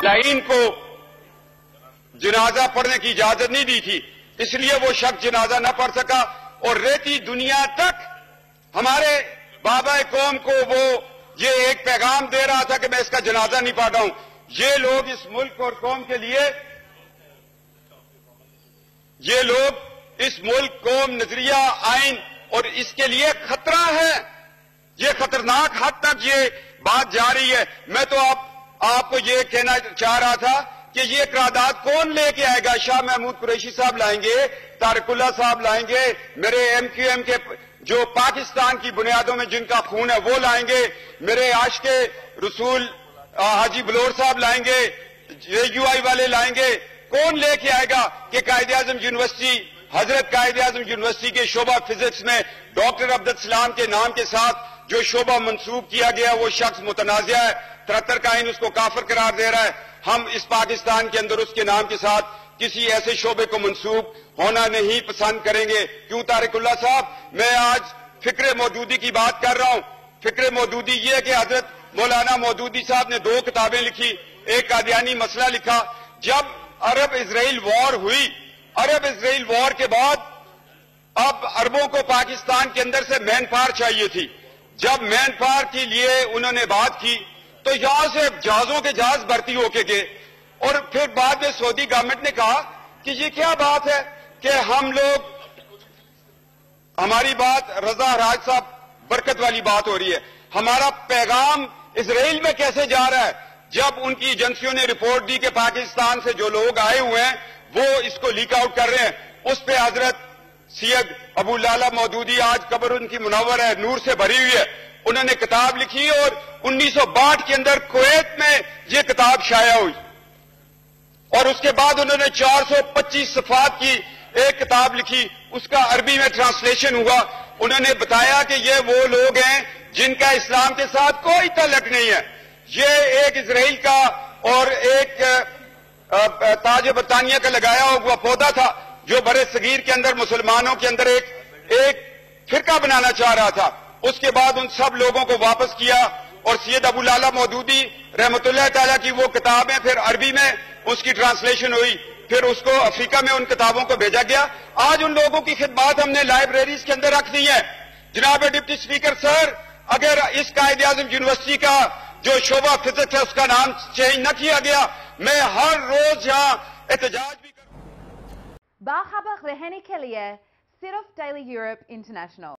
Line को जनाजा पढ़ने की इजाजत नहीं दी थी, इसलिए वो शख्स जनाजा न पढ़ सका और रहती दुनिया तक हमारे बाबा कौम को वो ये एक पैगाम दे रहा था कि मैं इसका जनाजा नहीं पढ़ रहा हूं। ये लोग इस मुल्क और कौम के लिए, ये लोग इस मुल्क, कौम, नजरिया, आइन और इसके लिए खतरा है। ये खतरनाक हद तक ये बात जा रही है। मैं तो आपको ये कहना चाह रहा था कि ये करारदाद कौन लेके आएगा? शाह महमूद कुरैशी साहब लाएंगे, तारिकुल्लाह साहब लाएंगे, मेरे MQM के जो पाकिस्तान की बुनियादों में जिनका खून है वो लाएंगे, मेरे आशिके रसूल हाजी बलोर साहब लाएंगे, UI वाले लाएंगे। कौन लेके आएगा कि कायद-ए-आज़म यूनिवर्सिटी, हजरत कायद-ए-आज़म यूनिवर्सिटी के शोबा फिजिक्स में डॉक्टर अब्दुल सलाम के नाम के साथ जो शोबा मंसूब किया गया वो शख्स मुतनाज़िया है, 73 का आइन उसको काफिर करार दे रहा है। हम इस पाकिस्तान के अंदर उसके नाम के साथ किसी ऐसे शोबे को मंसूब होना नहीं पसंद करेंगे। क्यों तारिकुल्लाह साहब? मैं आज फिक्र मौदूदी की बात कर रहा हूं। फिक्र मौदूदी ये है कि हजरत मौलाना मौदूदी साहब ने 2 किताबें लिखी, एक कादियानी मसला लिखा। जब अरब इजराइल वॉर हुई, अरब इजराइल वॉर के बाद अब अरबों को पाकिस्तान के अंदर से मैन पावर चाहिए थी। जब मैन पावर के लिए उन्होंने बात की तो यहां से जहाजों के जहाज भर्ती होके गए और फिर बाद में सऊदी गवर्नमेंट ने कहा कि ये क्या बात है कि हम लोग, हमारी बात रजा राज साहब बरकत वाली बात हो रही है, हमारा पैगाम इजराइल में कैसे जा रहा है? जब उनकी एजेंसियों ने रिपोर्ट दी कि पाकिस्तान से जो लोग आए हुए हैं वो इसको लीक आउट कर रहे हैं, उस पे हजरत सैयद अबू लाला मौदूदी, आज कब्र उनकी मुनव्वर है, नूर से भरी हुई है, उन्होंने किताब लिखी और 1962 के अंदर कुवैत में ये किताब शाया हुई और उसके बाद उन्होंने 425 सफात की एक किताब लिखी, उसका अरबी में ट्रांसलेशन हुआ। उन्होंने बताया कि ये वो लोग हैं जिनका इस्लाम के साथ कोई तल्लुक नहीं है। ये एक इजराइल का और एक ताज बरतानिया का लगाया हुआ पौधा था जो बड़े सगीर के अंदर मुसलमानों के अंदर एक फिरका बनाना चाह रहा था। उसके बाद उन सब लोगों को वापस किया और सैयद अबू लाला मौदूदी रहमतुल्लाह ताला की वो किताबें फिर अरबी में उसकी ट्रांसलेशन हुई, फिर उसको अफ्रीका में उन किताबों को भेजा गया। आज उन लोगों की खिदमत हमने लाइब्रेरीज के अंदर रख दी है। जनाब डिप्टी स्पीकर सर, अगर इस कायद-ए-आज़म यूनिवर्सिटी का जो शोबा फिजिक्स है उसका नाम चेंज न किया गया, मैं हर रोज यहां एहतजाज भी करूं। बाखबर रहने के लिए सिर्फ डेली यूरोप इंटरनेशनल।